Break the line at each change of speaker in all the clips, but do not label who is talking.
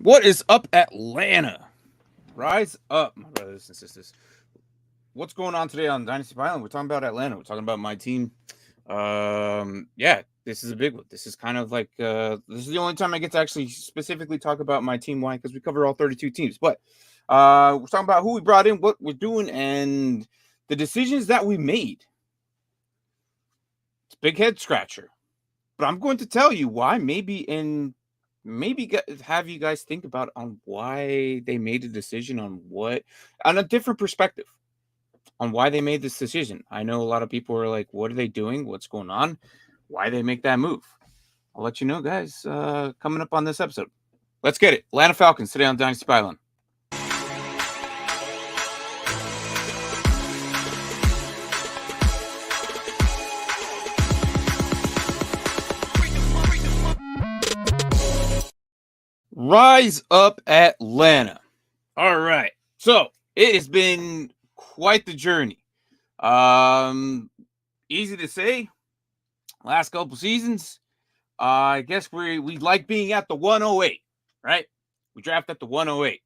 What is up, Atlanta? Rise up, my brothers and sisters. What's going on today on Dynasty Island? We're talking about Atlanta. We're talking about my team. Yeah, this is a big one. This is kind of like this is the only time I get to actually specifically talk about my team. Why? Because we cover all 32 teams. But we're talking about who we brought in, what we're doing, and the decisions that we made. It's a big head scratcher, but I'm going to tell you why. Maybe have you guys think about on why they made a decision on a different perspective on why they made this decision. I know a lot of people are like, what are they doing? What's going on? Why they make that move? I'll let you know, guys, coming up on this episode. Let's get it. Atlanta Falcons today on Dynasty Pylon. Rise up, Atlanta. All right. So it has been quite the journey. Easy to say. Last couple seasons, I guess we like being at the 108, right? We draft at the 108.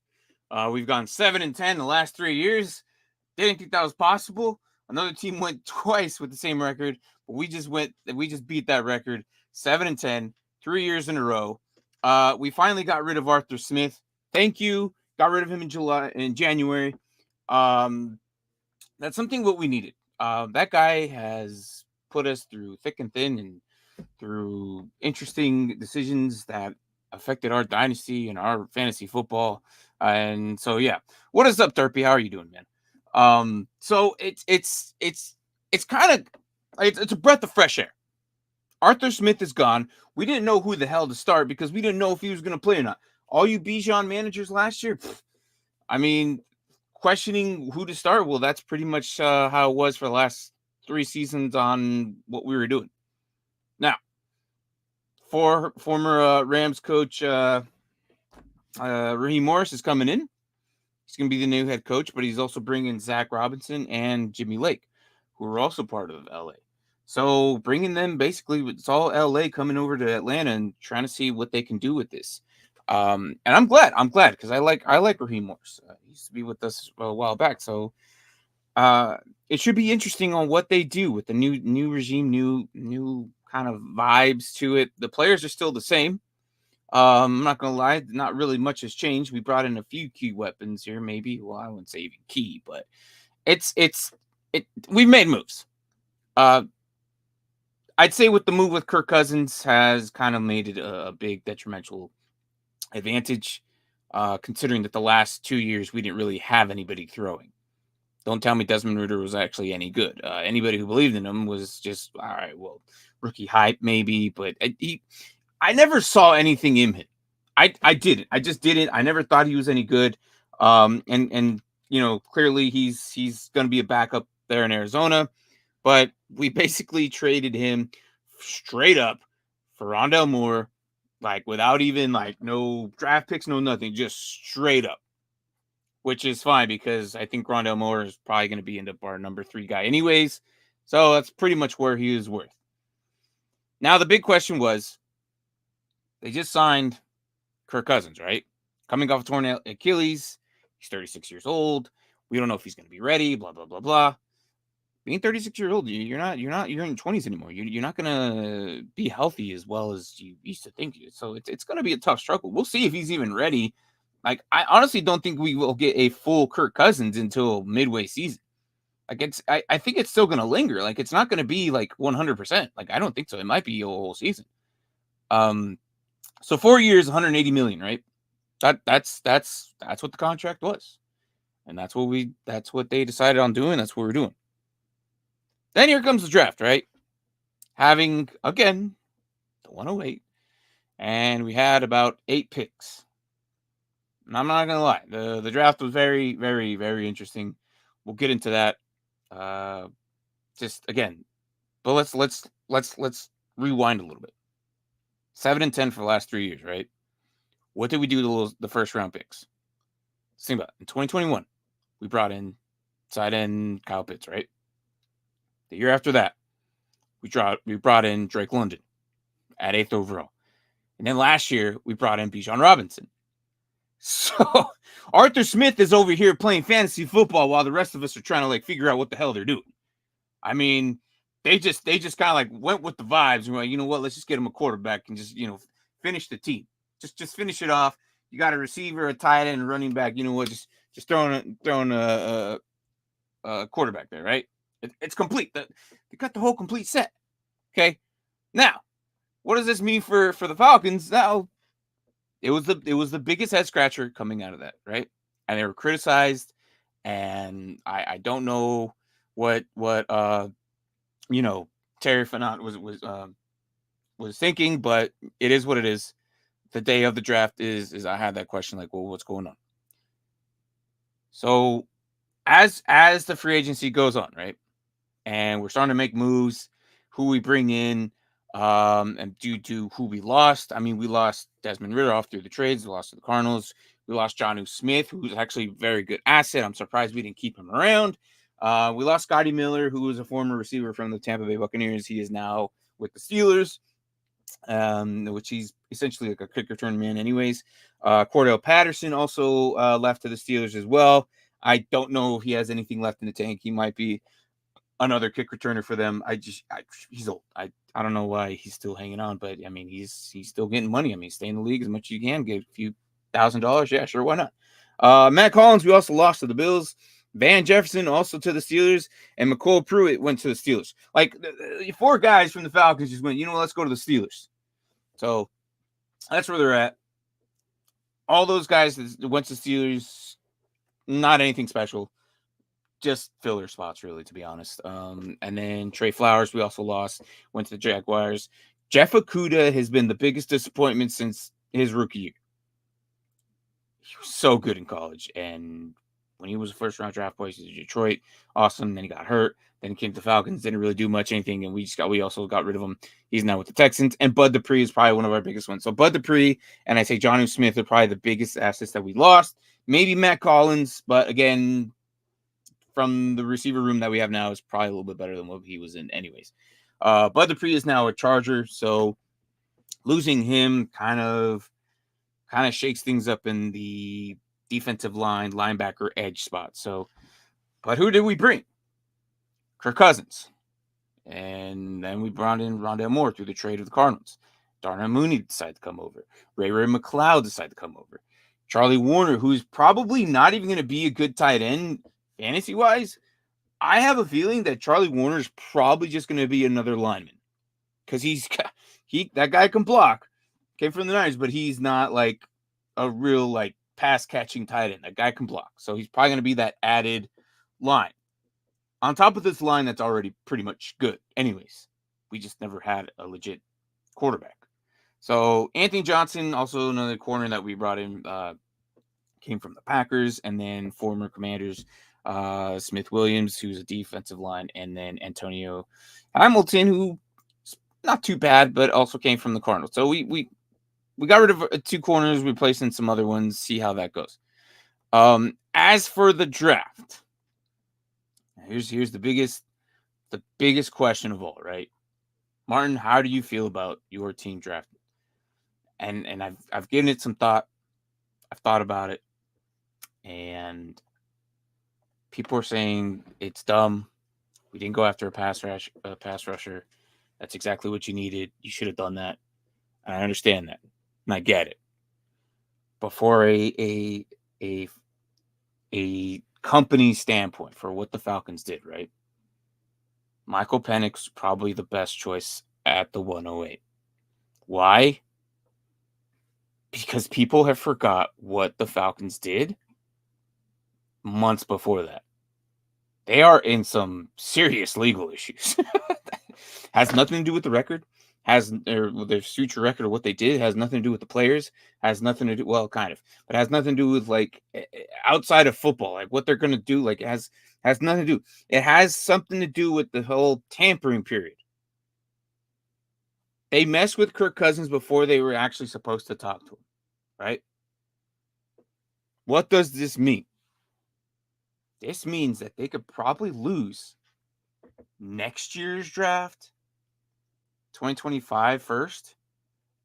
We've gone 7-10 the last 3 years. Didn't think that was possible. Another team went twice with the same record, but we just beat that record 7-10, 3 years in a row. We finally got rid of Arthur Smith. Thank you. Got rid of him in January. That's something what we needed. That guy has put us through thick and thin and through interesting decisions that affected our dynasty and our fantasy football. And so, yeah. What is up, Derpy? How are you doing, man? So it's kind of it's a breath of fresh air. Arthur Smith is gone. We didn't know who the hell to start because we didn't know if he was going to play or not. All you Bijan managers last year, I mean, questioning who to start. Well, that's pretty much how it was for the last 3 seasons on what we were doing. Now, for former Rams coach Raheem Morris is coming in. He's going to be the new head coach, but he's also bringing Zach Robinson and Jimmy Lake, who are also part of LA. So bringing them, basically, it's all LA coming over to Atlanta and trying to see what they can do with this. And I'm glad because I like Raheem Morris. He used to be with us a while back, so it should be interesting on what they do with the new regime, new kind of vibes to it. The players are still the same. I'm not gonna lie, not really much has changed. We brought in a few key weapons here, maybe. Well, I wouldn't say even key, but we've made moves. I'd say with the move with Kirk Cousins has kind of made it a big detrimental advantage, considering that the last 2 years we didn't really have anybody throwing. Don't tell me Desmond Ridder was actually any good. Anybody who believed in him was just, all right, well, rookie hype maybe, but I never saw anything in him. I didn't. I just didn't. I never thought he was any good. And you know, clearly he's going to be a backup there in Arizona, but we basically traded him straight up for Rondale Moore, like without even like no draft picks, no nothing, just straight up. Which is fine because I think Rondale Moore is probably going to end up our number 3 guy anyways. So that's pretty much where he is worth. Now, the big question was, they just signed Kirk Cousins, right? Coming off a torn Achilles. He's 36 years old. We don't know if he's going to be ready, blah, blah, blah, blah. Being 36 years old, you're in your 20s anymore. You're not going to be healthy as well as you used to think. So it's going to be a tough struggle. We'll see if he's even ready. Like, I honestly don't think we will get a full Kirk Cousins until midway season. Like, I think it's still going to linger. Like, it's not going to be like 100%. Like, I don't think so. It might be a whole season. So 4 years, 180 million, right? That's what the contract was, and that's what they decided on doing. That's what we're doing. Then here comes the draft, right? Having again the 108, and we had about 8 picks. And I'm not gonna lie, the draft was very, very, very interesting. We'll get into that. Just again, but let's rewind a little bit. 7-10 for the last 3 years, right? What did we do to the first round picks? Think about it. In 2021, we brought in tight end Kyle Pitts, right? The year after that, we brought in Drake London at 8th overall. And then last year, we brought in Bijan Robinson. So Arthur Smith is over here playing fantasy football while the rest of us are trying to like figure out what the hell they're doing. I mean, they just kind of like went with the vibes and were like, you know what, let's just get him a quarterback and just, finish the team. Just finish it off. You got a receiver, a tight end, a running back. You know what? Just throwing a quarterback there, right? It's complete. They got the whole complete set. Okay. Now, what does this mean for the Falcons? Now, it was the biggest head scratcher coming out of that, right? And they were criticized, and I don't know what Terry Fanat was thinking, but it is what it is. The day of the draft is I had that question like, well, what's going on? So as the free agency goes on, right, and we're starting to make moves, who we bring in, and due to who we lost. I mean, we lost Desmond Ridder off through the trades. We lost to the Cardinals. We lost Jonnu Smith, who's actually a very good asset. I'm surprised we didn't keep him around. We lost Scotty Miller, who was a former receiver from the Tampa Bay Buccaneers. He is now with the Steelers, which he's essentially like a kick return man anyways. Cordell Patterson also left to the Steelers as well. I don't know if he has anything left in the tank. He might be another kick returner for them. He's old. I don't know why he's still hanging on, but I mean, he's still getting money. I mean, stay in the league as much as you can, get a few $1,000. Yeah, sure, why not? Matt Collins, we also lost to the Bills. Van Jefferson also to the Steelers, and McCole Pruitt went to the Steelers. Like, the 4 guys from the Falcons just went, let's go to the Steelers. So that's where they're at. All those guys that went to Steelers, not anything special. Just filler spots, really, to be honest. And then Trey Flowers, we also lost, went to the Jaguars. Jeff Okudah has been the biggest disappointment since his rookie year. He was so good in college, and when he was a first-round draft choice in Detroit, awesome. Then he got hurt. Then he came to the Falcons, didn't really do much anything, and we also got rid of him. He's now with the Texans, and Bud Dupree is probably one of our biggest ones. So Bud Dupree and I say Jonnu Smith are probably the biggest assets that we lost. Maybe Matt Collins, but again, from the receiver room that we have now is probably a little bit better than what he was in anyways. Bud Dupree is now a Charger, so losing him kind of shakes things up in the defensive line, linebacker, edge spot. So, but who did we bring? Kirk Cousins. And then we brought in Rondale Moore through the trade of the Cardinals. Darnell Mooney decided to come over. Ray McLeod decided to come over. Charlie Warner, who's probably not even going to be a good tight end fantasy-wise. I have a feeling that Charlie Warner is probably just going to be another lineman because that guy can block. Came from the Niners, but he's not like a real like pass catching tight end. That guy can block, so he's probably going to be that added line on top of this line that's already pretty much good. Anyways, we just never had a legit quarterback. So Anthony Johnson, also another corner that we brought in, came from the Packers, and then former Commanders. Smith Williams, who's a defensive line, and then Antonio Hamilton, who's not too bad, but also came from the Cardinals. So we got rid of 2 corners, replacing some other ones, see how that goes. As for the draft, here's the biggest question of all, right? Martin, how do you feel about your team drafting? And I've given it some thought. I've thought about it, and people are saying it's dumb. We didn't go after a pass rusher. That's exactly what you needed. You should have done that. And I understand that, and I get it. But for a company standpoint, for what the Falcons did, right? Michael Penix probably the best choice at the 108. Why? Because people have forgot what the Falcons did months before that. They are in some serious legal issues. Has nothing to do with the record. Has their future record or what they did has nothing to do with the players. Has nothing to do, well, kind of, but has nothing to do with like outside of football, like what they're gonna do. Like it has nothing to do. It has something to do with the whole tampering period. They messed with Kirk Cousins before they were actually supposed to talk to him, right? What does this mean? This means that they could probably lose next year's draft, 2025 first,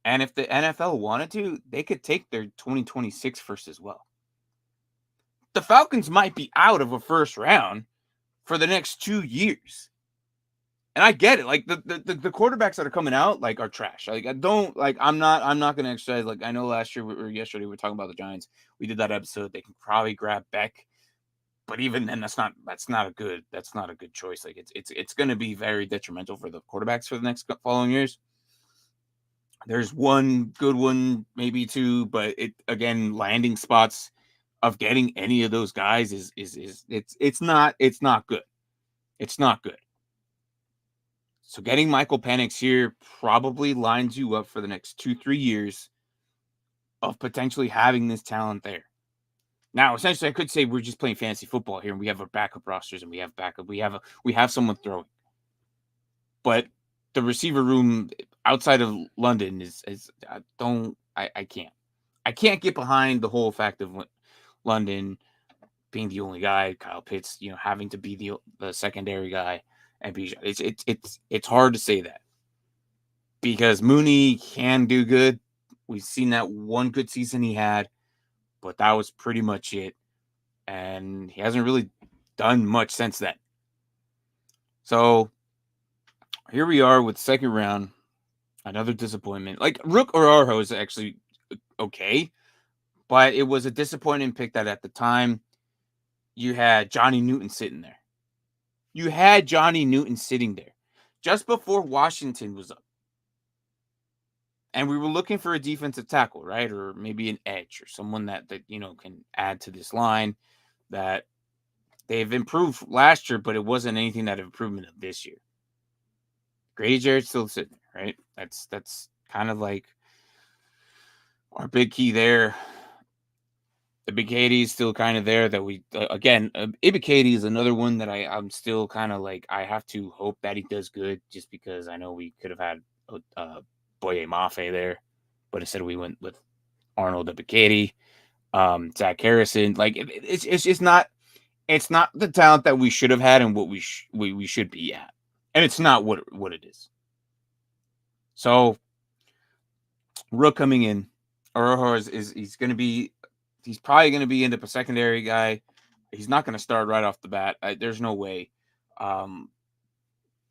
And if the NFL wanted to, they could take their 2026 first as well. The Falcons might be out of a first round for the next 2 years. And I get it. Like the quarterbacks that are coming out like are trash. Like I don't like I'm not gonna exercise. Like I know last year or yesterday we were talking about the Giants. We did that episode. They can probably grab Beck, but even then that's not a good choice. Like it's gonna be very detrimental for the quarterbacks for the next following years. There's one good one, maybe two, but it again landing spots of getting any of those guys is it's not good. It's not good. So getting Michael Penix here probably lines you up for the next 2-3 years of potentially having this talent there. Now, essentially, I could say we're just playing fantasy football here, and we have our backup rosters, and we have backup. We have someone throwing, but the receiver room outside of London is I can't get behind the whole fact of London being the only guy, Kyle Pitts, having to be the secondary guy, and it's hard to say that because Mooney can do good. We've seen that one good season he had, but that was pretty much it, and he hasn't really done much since then. So here we are with second round, another disappointment. Like Rook or Arho is actually okay, but it was a disappointing pick that at the time you had Johnny Newton sitting there. You had Johnny Newton sitting there just before Washington was up. And we were looking for a defensive tackle, right? Or maybe an edge or someone that can add to this line that they've improved last year, but it wasn't anything that improvement of this year. Grady Jarrett's still sitting there, right? That's kind of like our big key there. The Ibikady is still kind of there that we, again, Ibikady is another one that I'm still kind of like, I have to hope that he does good just because I know we could have had Boye Mafe there, but instead we went with Arnold Ibikady, Zach Harrison. Like it's just not, it's not the talent that we should have had and what we should be at. And it's not what it is. So Rook coming in, Orojo is he's probably going to be end up a secondary guy. He's not going to start right off the bat. There's no way.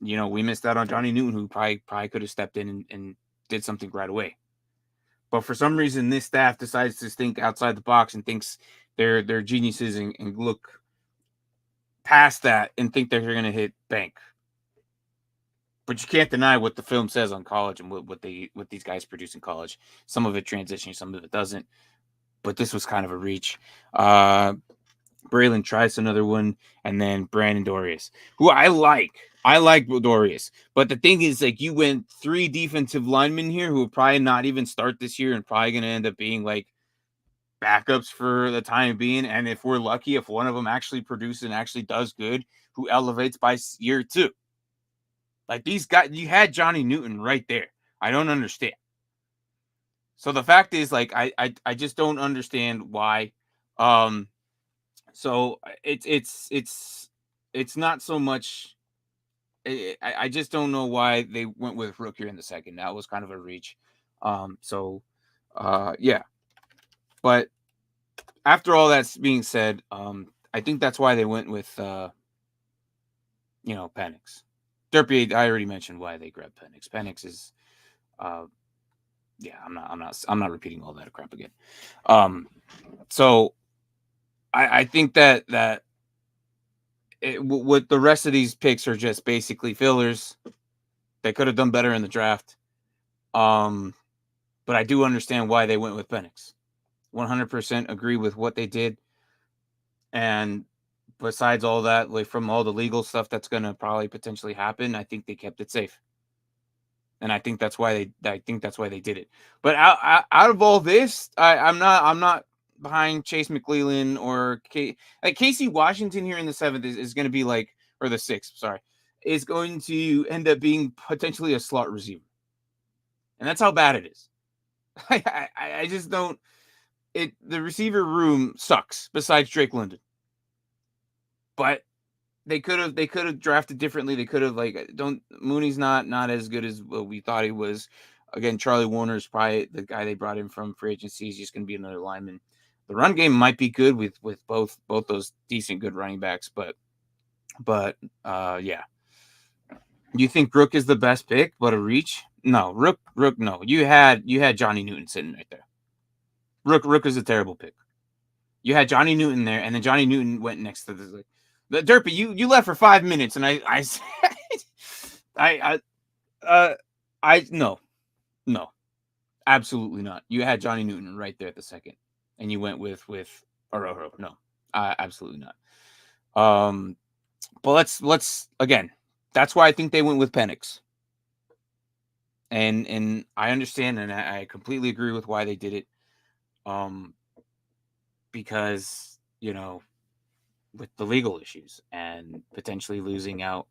We missed out on Johnny Newton, who probably could have stepped in and did something right away. But for some reason, this staff decides to think outside the box and thinks they're geniuses and look past that and think they're going to hit bank. But you can't deny what the film says on college and what these guys produce in college. Some of it transitions, some of it doesn't. But this was kind of a reach. Braylon Trice, another one, and then Brandon Dorius, who I like. I like Dorius. But the thing is, like, you went 3 defensive linemen here who will probably not even start this year and probably going to end up being, like, backups for the time being. And if we're lucky, if one of them actually produces and actually does good, who elevates by year 2. Like, these guys, you had Johnny Newton right there. I don't understand. So the fact is, like, I just don't understand why. So it's not so much. I just don't know why they went with Rook here in the second. That was kind of a reach. Yeah. But after all that's being said, I think that's why they went with Penix. Derpy, I already mentioned why they grabbed Penix. Penix is I'm not repeating all that crap again. So I think that what the rest of these picks are just basically fillers. They could have done better in the draft. But I do understand why they went with Penix. 100% agree with what they did. And besides all that, like from all the legal stuff that's going to probably potentially happen, I think they kept it safe. And I think that's why they did it. But out of all this, I'm not behind Chase McClellan or Casey Washington here in the 7th is going to be like, or the 6th, sorry, is going to end up being potentially a slot receiver. And that's how bad it is. I just don't. The receiver room sucks besides Drake London. But they could have drafted differently. They could have Mooney's not as good as what we thought he was. Again, Charlie Warner is probably the guy they brought in from free agency. He's just going to be another lineman. The run game might be good with both those decent good running backs, but yeah. You think Rook is the best pick, but a reach? No, Rook. No, you had Johnny Newton sitting right there. Rook is a terrible pick. You had Johnny Newton there, and then Johnny Newton went next to the Derpy. You left for 5 minutes, and I no, absolutely not. You had Johnny Newton right there at the second, and you went with Arroyo. No, absolutely not. But let's again. That's why I think they went with Penix. And I understand, and I completely agree with why they did it. Because with the legal issues and potentially losing out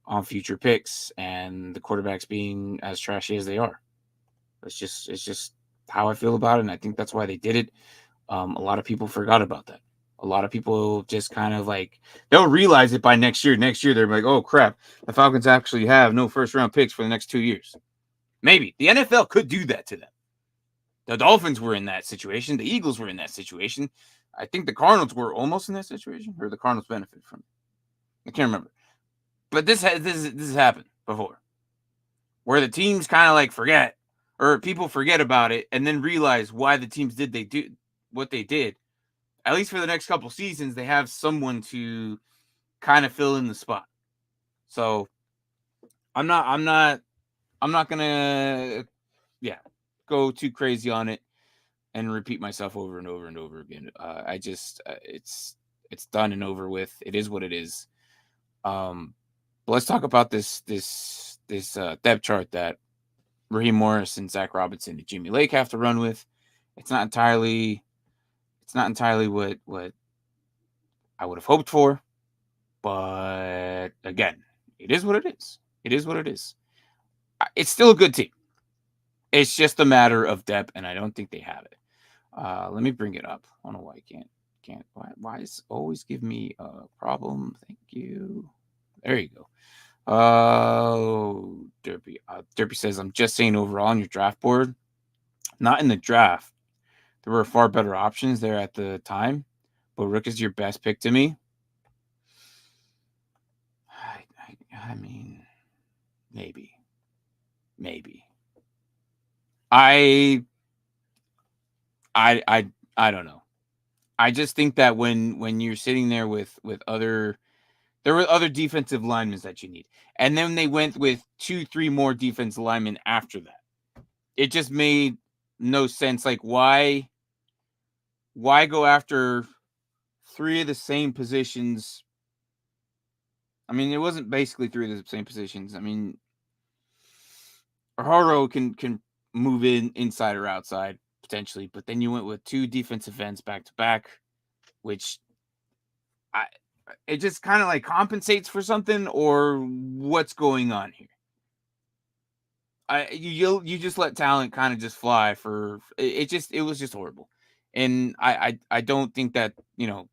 on future picks and the quarterbacks being as trashy as they are. It's just how I feel about it, and I think that's why they did it. A lot of people forgot about that. A lot of people just kind of like they'll realize it by next year. Next year they're like, oh crap, the Falcons actually have no first round picks for the next 2 years. Maybe the NFL could do that to them. The Dolphins were in that situation. The Eagles were in that situation. I think the Cardinals were almost in that situation, or the Cardinals benefited from it. I can't remember. But this has happened before, where the teams kind of like forget, or people forget about it, and then realize why the teams did what they did. At least for the next couple seasons, they have someone to kind of fill in the spot. So I'm not gonna go too crazy on it and repeat myself over and over and over again. I just it's done and over with. It is what it is. But let's talk about this depth chart that Raheem Morris and Zach Robinson and Jimmy Lake have to run with. It's not entirely what I would have hoped for, but again, it is what it is. It is what it is. It's still a good team. It's just a matter of depth, and I don't think they have it. Let me bring it up. I don't know why I can't. Why is always give me a problem? Thank you. There you go. Derpy. Derpy says, I'm just saying overall on your draft board, not in the draft. There were far better options there at the time, but Rook is your best pick to me. I mean, maybe. I don't know. I just think that when you're sitting there with other, there were other defensive linemen that you need, and then they went with 2-3 more defensive linemen after that. It just made no sense. Like why go after 3 of the same positions? I mean, it wasn't basically 3 of the same positions. I mean, Haro can move inside or outside potentially, but then you went with 2 defensive ends back to back, which it just kind of like compensates for something, or what's going on here? You just let talent kind of just fly for it. It was just horrible, and I don't think that they don't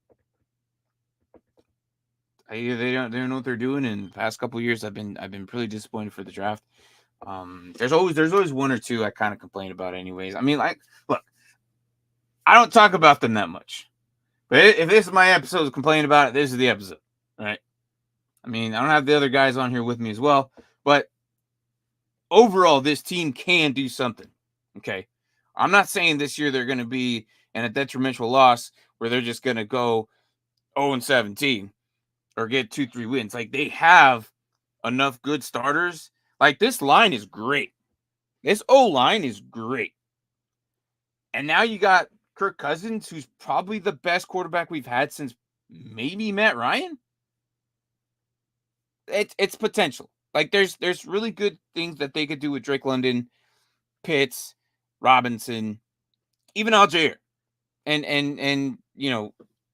know what they're doing. In the past couple of years, I've been pretty disappointed for the draft. There's always 1 or 2 I kind of complain about, anyways. I mean, like, look, I don't talk about them that much, but if this is my episode complaining about it, this is the episode, right? I mean, I don't have the other guys on here with me as well, but overall, this team can do something. Okay, I'm not saying this year they're going to be in a detrimental loss where they're just going to go 0-17 or get 2-3 wins. Like, they have enough good starters. Like, this line is great. This O-line is great. And now you got Kirk Cousins, who's probably the best quarterback we've had since maybe Matt Ryan. It's potential. Like, there's really good things that they could do with Drake London, Pitts, Robinson, even Algier. And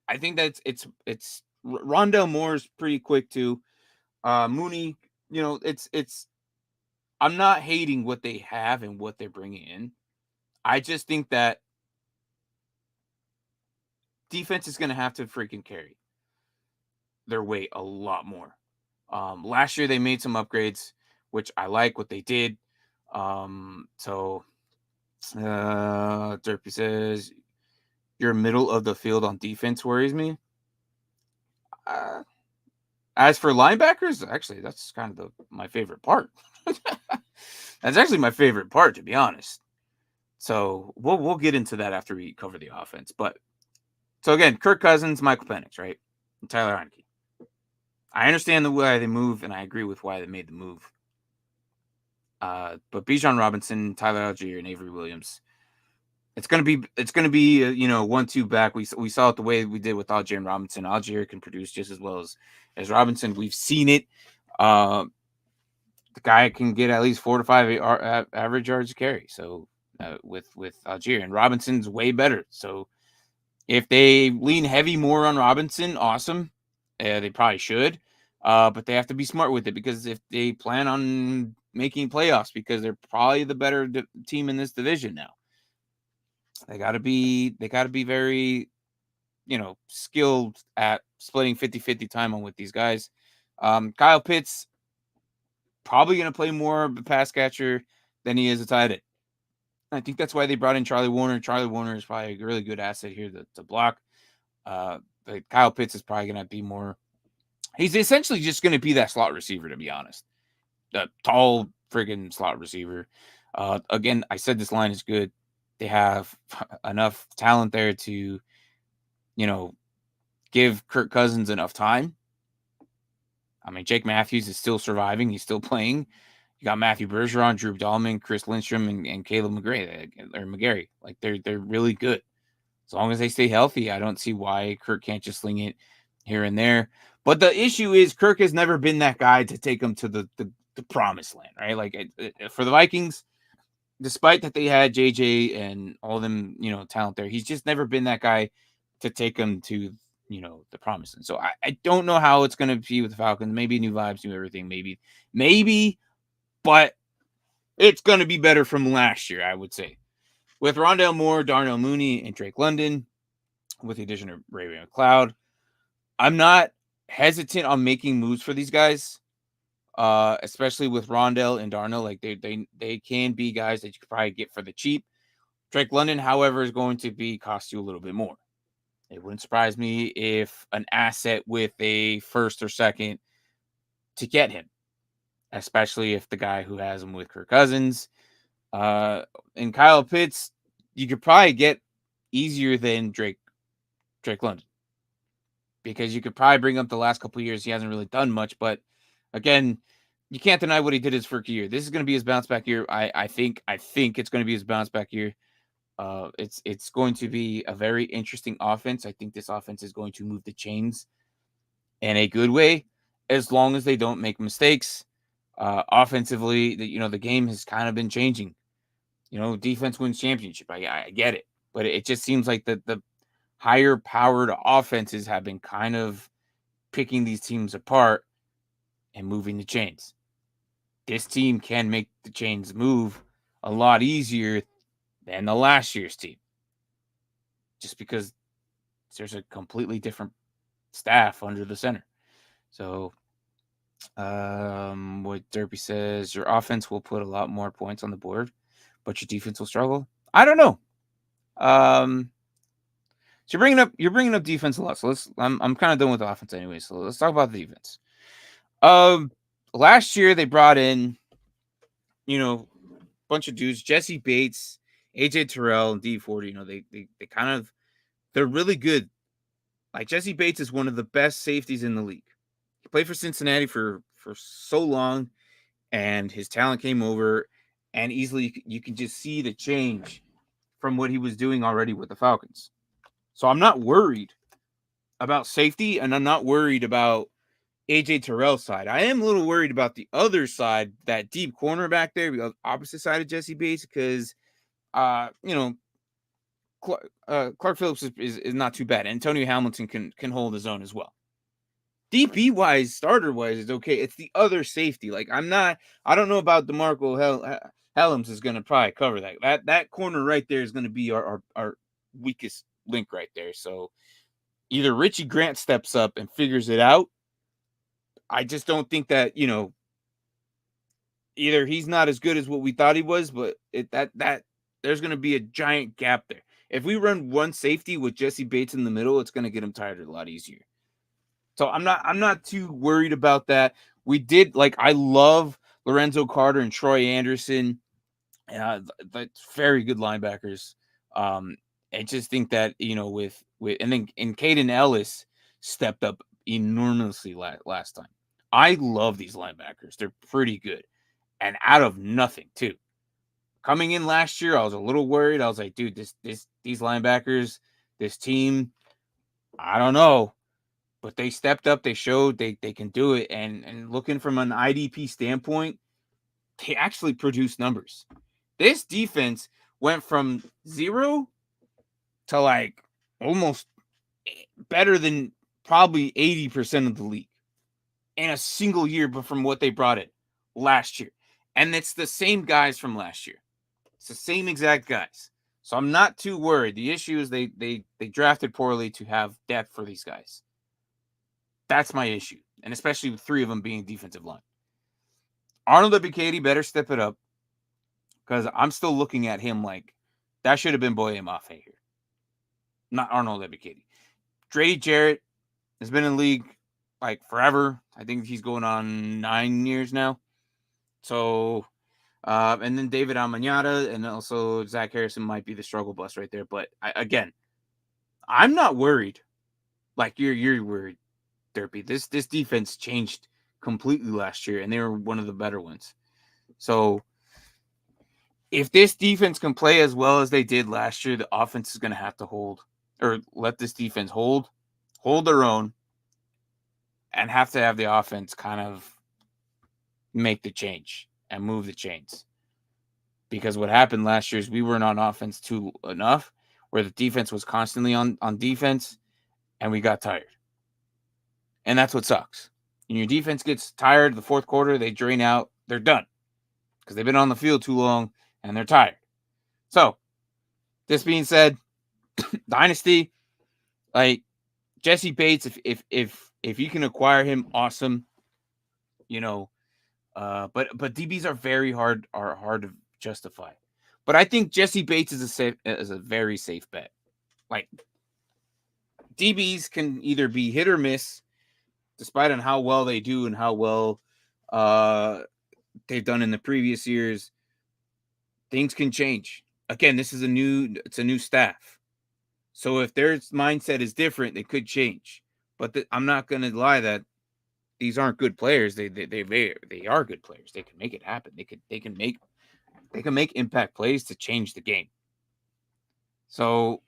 I think that's it's Rondell Moore's pretty quick too. Mooney, it's I'm not hating what they have and what they're bringing in. I just think that defense is going to have to freaking carry their weight a lot more. Last year they made some upgrades, which I like what they did. So Derpy says your middle of the field on defense worries me. Uh, as for linebackers, actually, that's kind of my favorite part. That's actually my favorite part, to be honest. So we'll get into that after we cover the offense. But so again, Kirk Cousins, Michael Penix, right? And Tyler Heineke. I understand the way they move, and I agree with why they made the move. But Bijan Robinson, Tyler Algier, and Avery Williams, it's gonna be 1-2 back. We saw it the way we did with Algier and Robinson. Algier can produce just as well as Robinson. We've seen it. The guy can get at least 4 to 5 average yards a carry. So with Algier, and Robinson's way better. So if they lean heavy more on Robinson, awesome. They probably should. But they have to be smart with it, because if they plan on making playoffs, because they're probably the better team in this division now, they got to be very, skilled at splitting 50-50 time on with these guys. Kyle Pitts probably going to play more of a pass catcher than he is a tight end. I think that's why they brought in Charlie Warner. Charlie Warner is probably a really good asset here to block. But Kyle Pitts is probably going to be more. He's essentially just going to be that slot receiver, to be honest. A tall friggin' slot receiver. Again, I said this line is good. They have enough talent there to, give Kirk Cousins enough time. I mean, Jake Matthews is still surviving. He's still playing. You got Matthew Bergeron, Drew Dahlman, Chris Lindstrom, and Caleb McGarry. Like they're really good. As long as they stay healthy, I don't see why Kirk can't just sling it here and there. But the issue is Kirk has never been that guy to take them to the promised land, right? Like for the Vikings, despite that they had JJ and all them, talent there, he's just never been that guy to take them to, the promised land. So I don't know how it's going to be with the Falcons. Maybe new vibes, new everything. Maybe, but it's going to be better from last year, I would say. With Rondale Moore, Darnell Mooney, and Drake London, with the addition of Ray McLeod, I'm not hesitant on making moves for these guys, especially with Rondale and Darnell. Like they can be guys that you could probably get for the cheap. Drake London, however, is going to cost you a little bit more. It wouldn't surprise me if an asset with a first or second to get him, especially if the guy who has him with Kirk Cousins and Kyle Pitts, you could probably get easier than Drake London, because you could probably bring up the last couple of years. He hasn't really done much, but again, you can't deny what he did his first year. This is going to be his bounce back year. I think it's going to be his bounce back year. It's going to be a very interesting offense. I think this offense is going to move the chains in a good way, as long as they don't make mistakes. Offensively, the game has kind of been changing. Defense wins championship. I get it, but it just seems like the higher powered offenses have been kind of picking these teams apart and moving the chains. This team can make the chains move a lot easier than the last year's team, just because there's a completely different staff under the center. So, what Derpy says, your offense will put a lot more points on the board, but your defense will struggle. I don't know. So you're bringing up defense a lot. So I'm kind of done with offense anyway. So let's talk about the defense. Last year they brought in, a bunch of dudes, Jesse Bates, AJ Terrell, and D40. They kind of, they're really good. Like Jesse Bates is one of the best safeties in the league. He played for Cincinnati for so long, and his talent came over, and easily you can just see the change from what he was doing already with the Falcons. So I'm not worried about safety, and I'm not worried about AJ Terrell's side. I am a little worried about the other side, that deep corner back there, the opposite side of Jesse Bates, because Clark Phillips is not too bad. Antonio Hamilton can hold his own as well. DP wise, starter wise, is okay. It's the other safety. Like I don't know about DeMarco Helms is going to probably cover that. That corner right there is going to be our weakest link right there. So either Richie Grant steps up and figures it out. I just don't think that, either he's not as good as what we thought he was, but that there's going to be a giant gap there. If we run one safety with Jesse Bates in the middle, it's going to get him tired a lot easier. So I'm not too worried about that. We did I love Lorenzo Carter and Troy Anderson. That's very good linebackers. I just think that with and then Caden Ellis stepped up enormously last time. I love these linebackers; they're pretty good, and out of nothing too. Coming in last year, I was a little worried. I was like, dude, these linebackers, this team, I don't know, but they stepped up. They showed they can do it, and looking from an IDP standpoint, they actually produced numbers. This defense went from 0 to almost better than probably 80% of the league in a single year, but from what they brought in last year. And it's the same guys from last year. It's the same exact guys. So I'm not too worried. The issue is they drafted poorly to have depth for these guys. That's my issue. And especially with 3 of them being defensive line. Arnold Ebiketie better step it up, because I'm still looking at him like that should have been Boye Mafe here, not Arnold Ebiketie. Grady Jarrett has been in the league forever. I think he's going on 9 years now. So, and then David Amanyata and also Zach Harrison might be the struggle bus right there. But I'm not worried. Like you're worried, Derpy. This defense changed completely last year, and they were one of the better ones. So if this defense can play as well as they did last year, the offense is going to have to let this defense hold their own, and have to have the offense kind of make the change and move the chains. Because what happened last year is we weren't on offense enough, where the defense was constantly on defense, and we got tired. And that's what sucks. When your defense gets tired, the fourth quarter, they drain out, they're done. Because they've been on the field too long, and they're tired. So, this being said, Dynasty, Jesse Bates, if you can acquire him, awesome. But DBs are very hard to justify. But I think Jesse Bates is a very safe bet. DBs can either be hit or miss, despite on how well they do and how well they've done in the previous years. Things can change. Again, it's a new staff. So if their mindset is different, they could change. But I'm not going to lie that these aren't good players. They are good players. They can make it happen. They can make impact plays to change the game. So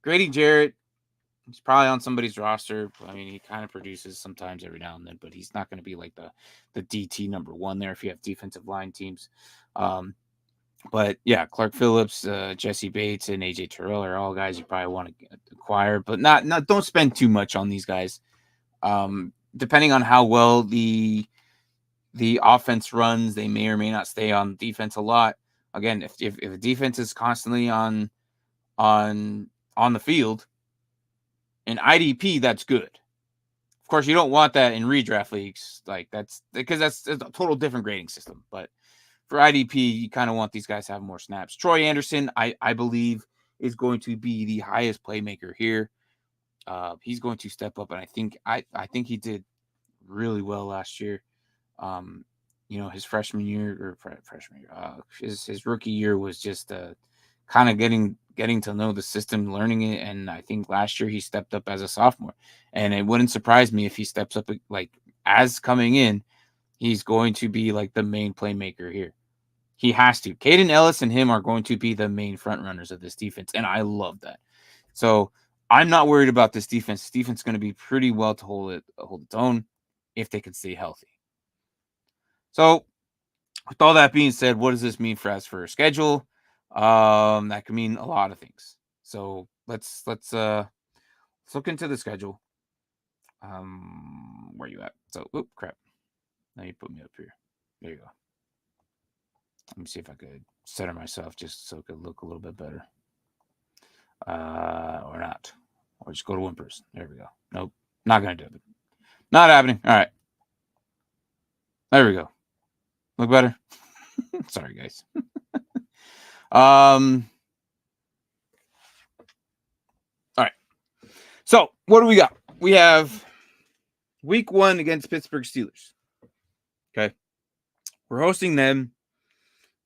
Grady Jarrett, he's probably on somebody's roster. I mean, he kind of produces sometimes every now and then, but he's not going to be like the DT number 1 there if you have defensive line teams. But yeah, Clark Phillips, Jesse Bates, and AJ Terrell are all guys you probably want to acquire, but not don't spend too much on these guys. Depending on how well the offense runs, they may or may not stay on defense a lot. Again, if the defense is constantly on the field, in IDP, that's good. Of course, you don't want that in redraft leagues. That's because that's a total different grading system. But for IDP, you kind of want these guys to have more snaps. Troy Anderson, I believe, is going to be the highest playmaker here. He's going to step up, and I think he did really well last year. His freshman year his rookie year was just kind of getting to know the system, learning it, and I think last year he stepped up as a sophomore, and it wouldn't surprise me if he steps up as coming in, he's going to be the main playmaker here. He has to. Caden Ellis and him are going to be the main front runners of this defense, and I love that. So I'm not worried about this defense. This defense is going to be pretty well to hold its own if they can stay healthy. So with all that being said, what does this mean for a schedule? That can mean a lot of things. So let's look into the schedule. Where you at? So, crap. Now you put me up here. There you go. Let me see if I could center myself just so it could look a little bit better. Or not. Or just go to one person. There we go. Nope. Not going to do it. Not happening. All right. There we go. Look better. Sorry, guys. All right. So what do we got? We have week 1 against Pittsburgh Steelers. Okay. We're hosting them.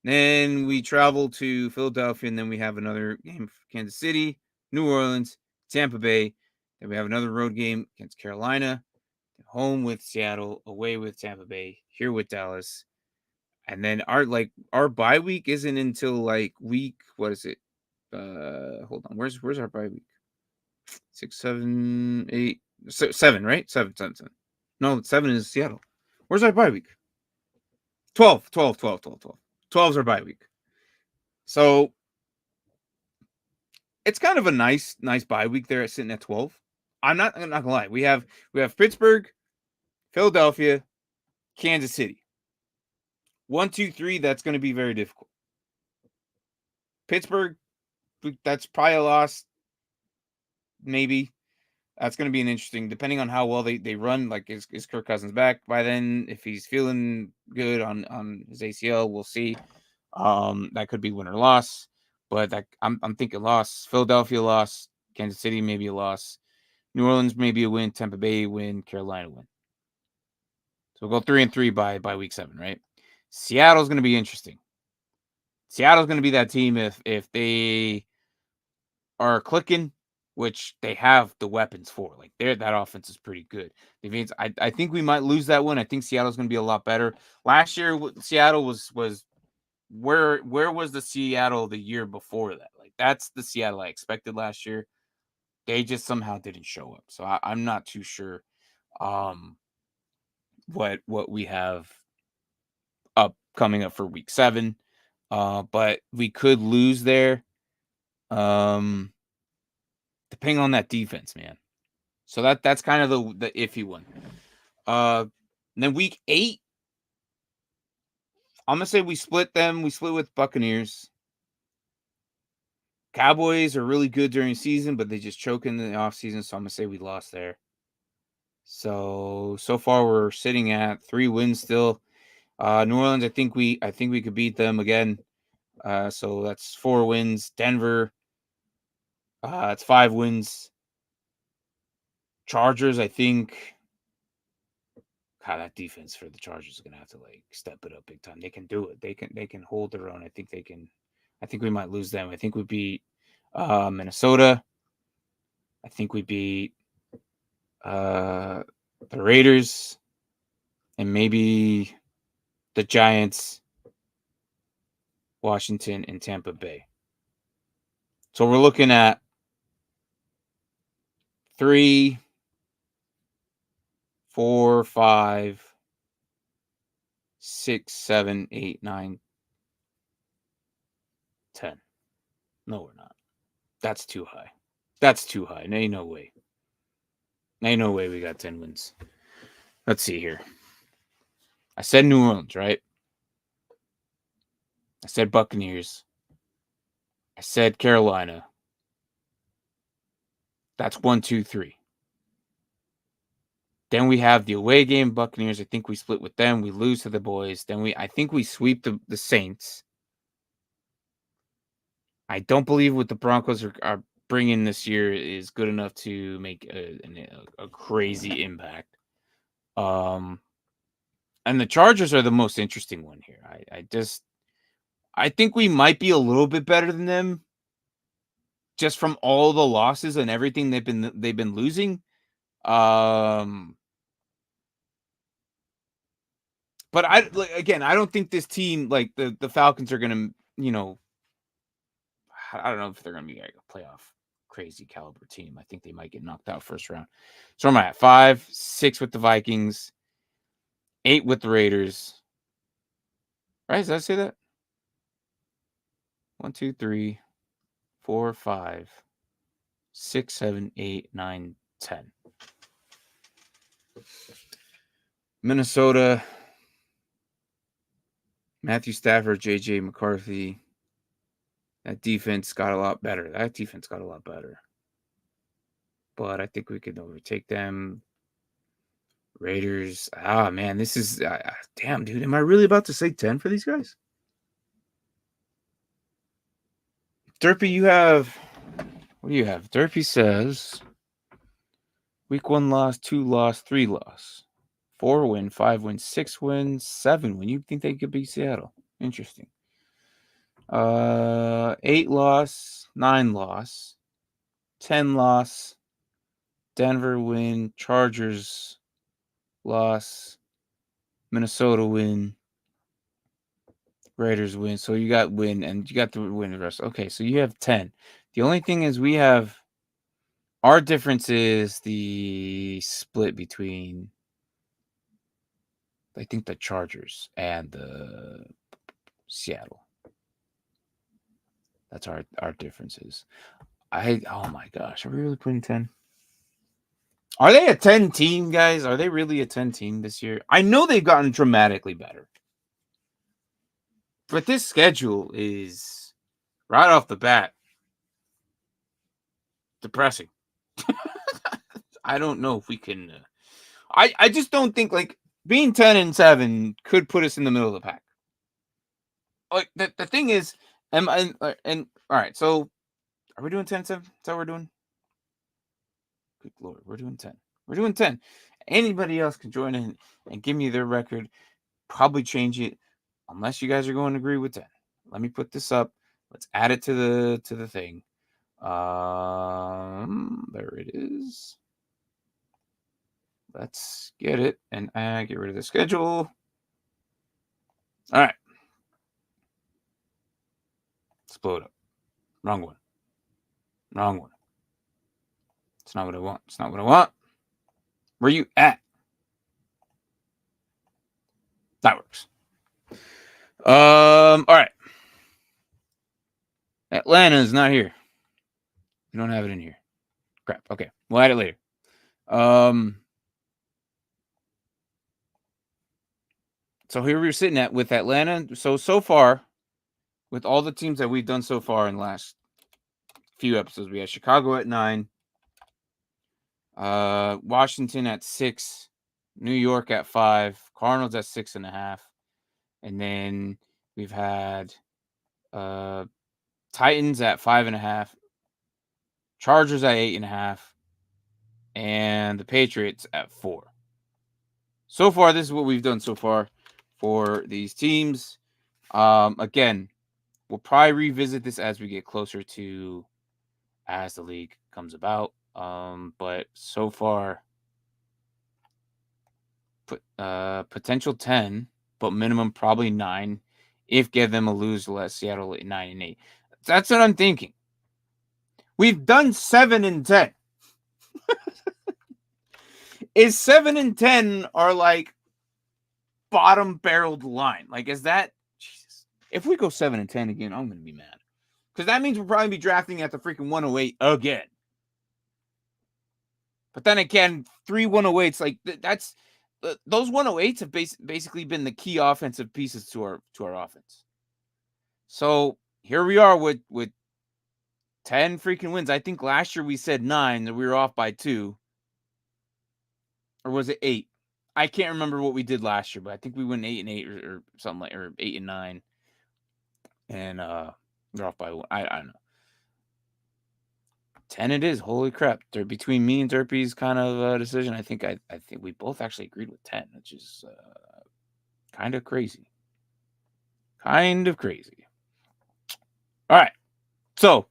Then we travel to Philadelphia, and then we have another game for Kansas City, New Orleans, Tampa Bay. Then we have another road game against Carolina, home with Seattle, away with Tampa Bay, here with Dallas. And then our bye week isn't until like week, what is it? Hold on. Where's our bye week? 6, 7, 8, 7, right? 7, 7, 7. No, 7 is Seattle. Where's our bye week? 12, 12, 12, 12, 12. 12 is our bye week. So it's kind of a nice bye week there, sitting at 12. I'm not gonna lie. We have Pittsburgh, Philadelphia, Kansas City. 1, 2, 3. That's going to be very difficult. Pittsburgh, that's probably a loss. Maybe that's going to be an interesting, depending on how well they run. Like, is Kirk Cousins back by then? If he's feeling good on his ACL, we'll see. That could be win or loss. But I'm thinking loss. Philadelphia loss. Kansas City maybe a loss. New Orleans maybe a win. Tampa Bay win. Carolina win. So we'll go 3-3 by week 7, right? Seattle's going to be interesting. Seattle's going to be that team if they are clicking, which they have the weapons for. Like, that offense is pretty good. I think we might lose that one. I think Seattle's going to be a lot better. Last year, Seattle was where was the Seattle the year before that? Like, that's the Seattle I expected last year. They just somehow didn't show up. So I'm not too sure what we have coming up for week 7. But we could lose there. Depending on that defense, man. So that's kind of the iffy one. Then week 8, I'm gonna say we split them. We split with Buccaneers. Cowboys are really good during the season, but they just choke in the offseason, so I'm gonna say we lost there. So far we're sitting at 3 wins still. New Orleans, I think we could beat them again. So that's 4 wins. Denver, it's 5 wins. Chargers, I think. God, that defense for the Chargers is gonna have to like step it up big time. They can do it. They can hold their own. I think they can. I think we might lose them. I think we beat Minnesota. I think we beat the Raiders and maybe the Giants, Washington, and Tampa Bay. So we're looking at 3, 4, 5, 6, 7, 8, 9, 10. No, we're not. That's too high. That's too high. Ain't no way. Ain't no way we got 10 wins. Let's see here. I said New Orleans, right? I said Buccaneers. I said Carolina. That's 1, 2, 3. Then we have the away game, Buccaneers. I think we split with them. We lose to the boys. Then I think we sweep the Saints. I don't believe what the Broncos are bringing this year is good enough to make a crazy impact. And the Chargers are the most interesting one here. I think we might be a little bit better than them, just from all the losses and everything they've been losing. But I don't think this team, like the Falcons, are gonna, I don't know if they're gonna be like a playoff crazy caliber team. I think they might get knocked out first round. So I'm at 5, 6 with the Vikings, 8 with the Raiders. Right? Did I say that? 1, 2, 3, 4, 5, 6, 7, 8, 9, 10. Minnesota, Matthew Stafford, JJ McCarthy. That defense got a lot better. But I think we could overtake them. Raiders. Ah, man, this is damn, dude. Am I really about to say 10 for these guys? Derpy, you have what do you have? Derpy says week 1 loss, 2 loss, 3 loss, 4 win, 5 win, 6 win, 7 win. You think they could beat Seattle? Interesting. 8 loss, 9 loss, 10 loss, Denver win, Chargers loss, Minnesota win, Raiders win. So you got win and you got the win the rest. Okay, so you have 10. The only thing is we have our difference is the split between I think the Chargers and the Seattle. That's our differences. Oh my gosh, are we really putting 10? Are they a 10 team, guys? Are they really a 10 team this year? I know they've gotten dramatically better. But this schedule is right off the bat depressing. I don't know if we can I just don't think like being 10-7 could put us in the middle of the pack. Like the thing is and all right, so are we doing 10-7? Is that what we're doing? Good Lord, we're doing 10. We're doing 10. Anybody else can join in and give me their record. Probably change it unless you guys are going to agree with 10. Let me put this up. Let's add it to the thing. There it is. Let's get it and get rid of the schedule. All right. Let's blow it up. Wrong one. Wrong one. It's not what I want. It's not what I want. Where you at? That works. All right. Atlanta is not here. We don't have it in here. Crap. Okay. We'll add it later. So here we're sitting at with Atlanta. So far, with all the teams that we've done so far in the last few episodes, we have Chicago at 9, Washington at 6, New York at 5, Cardinals at 6.5, and then we've had Titans at 5.5, Chargers at 8.5, and the Patriots at 4. So far, this is what we've done so far for these teams. Again, we'll probably revisit this as we get closer to as the league comes about. But so far, potential 10, but minimum probably 9. If give them a lose, let Seattle at 9-8. That's what I'm thinking. We've done 7-10. Is 7-10 are like bottom barreled line? Like, is that Jesus? If we go 7-10 again, I'm gonna be mad. Because that means we'll probably be drafting at the freaking 108 again. But then again, 3 108s, like that's those 108s have basically been the key offensive pieces to our offense. So here we are with 10 freaking wins. I think last year we said 9, that we were off by 2. Or was it 8? I can't remember what we did last year, but I think we went 8-8 or something like, or 8-9. And we're off by 1. I don't know. 10 it is. Holy crap. They're between me and Derpy's kind of decision. I think we both actually agreed with 10, which is kind of crazy. Kind of crazy. All right. So,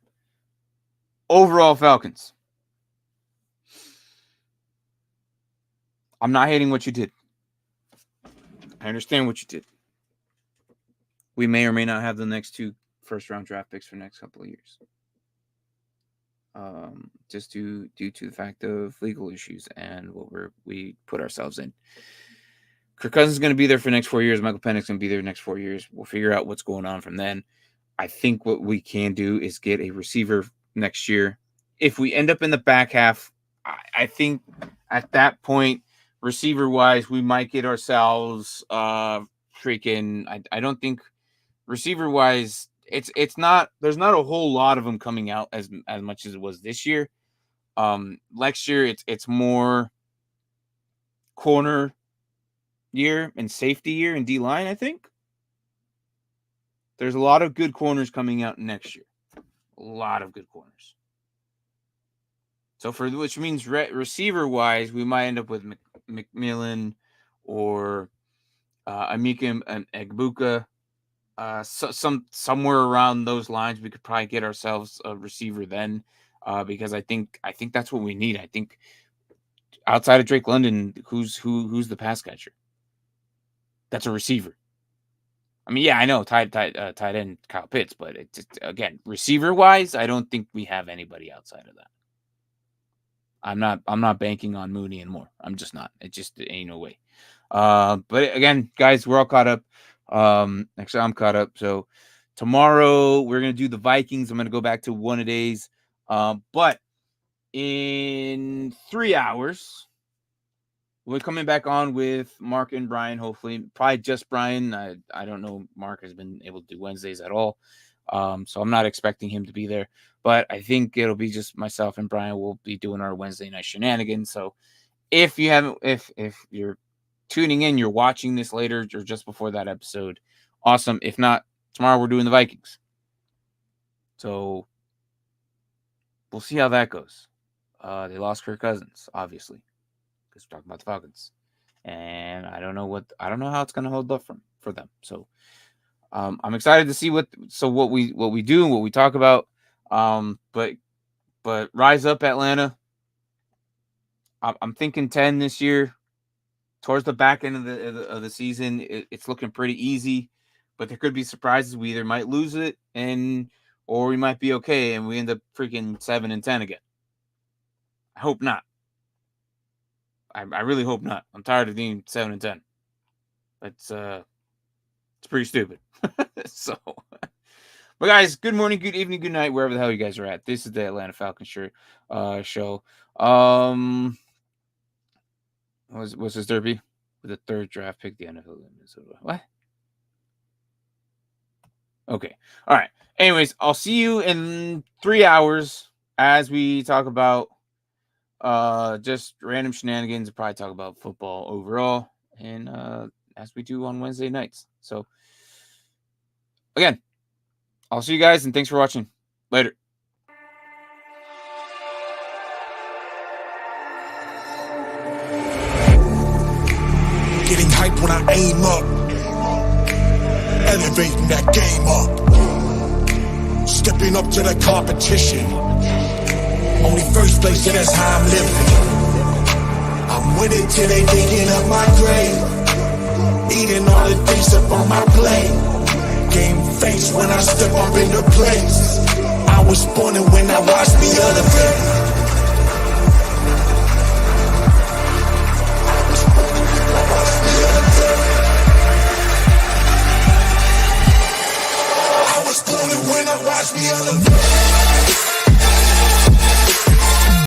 overall Falcons. I'm not hating what you did. I understand what you did. We may or may not have the next 2 first-round draft picks for the next couple of years. Just due to the fact of legal issues and what we put ourselves in. Kirk Cousins is going to be there for the next 4 years. Michael Penix going to be there the next 4 years. We'll figure out what's going on from then. I think what we can do is get a receiver next year. If we end up in the back half, I think at that point, receiver-wise, we might get ourselves freaking. I don't think receiver-wise, it's not. There's not a whole lot of them coming out as much as it was this year. Next year, it's more corner year and safety year in D-line, I think. There's a lot of good corners coming out next year. A lot of good corners. So which means receiver-wise, we might end up with McMillan or Amika and Egbuka. Somewhere around those lines, we could probably get ourselves a receiver then, because I think that's what we need. I think outside of Drake London, who's the pass catcher? That's a receiver. I mean, yeah, I know tight end Kyle Pitts, but again, receiver wise, I don't think we have anybody outside of that. I'm not banking on Mooney and Moore. I'm just not. It just ain't no way. But again, guys, we're all caught up. Actually, I'm caught up. So tomorrow we're gonna do the Vikings. I'm gonna go back to one a days. But in 3 hours, we're coming back on with Mark and Brian. Hopefully, probably just Brian. I don't know. Mark has been able to do Wednesdays at all, so I'm not expecting him to be there. But I think it'll be just myself and Brian. We'll be doing our Wednesday night shenanigans. So if you haven't, if you're tuning in, you're watching this later or just before that episode, awesome. If not, tomorrow we're doing the Vikings. So we'll see how that goes. They lost Kirk Cousins, obviously, because we're talking about the Falcons, and I don't know how it's going to hold up for them. So I'm excited to see what we do and what we talk about. But rise up, Atlanta. I'm thinking 10 this year. Towards the back end of the season, it's looking pretty easy, but there could be surprises. We either might lose it or we might be okay and we end up freaking 7-10 again. I hope not. I really hope not. I'm tired of being 7-10. It's pretty stupid. So, but guys, good morning, good evening, good night, wherever the hell you guys are at. This is the Atlanta Falcons show. What's this derby? With the third draft pick, the NFL. What? Okay. All right. Anyways, I'll see you in 3 hours as we talk about just random shenanigans. We'll probably talk about football overall, and as we do on Wednesday nights. So again, I'll see you guys, and thanks for watching. Later.
Getting hype when I aim up, elevating that game up, stepping up to the competition. Only first place, yeah, that's how I'm living. I'm winning till they digging up my grave, eating all the things up on my plate. Game face when I step up into place. I was born and when I watched me elevate. When I watch me elevate.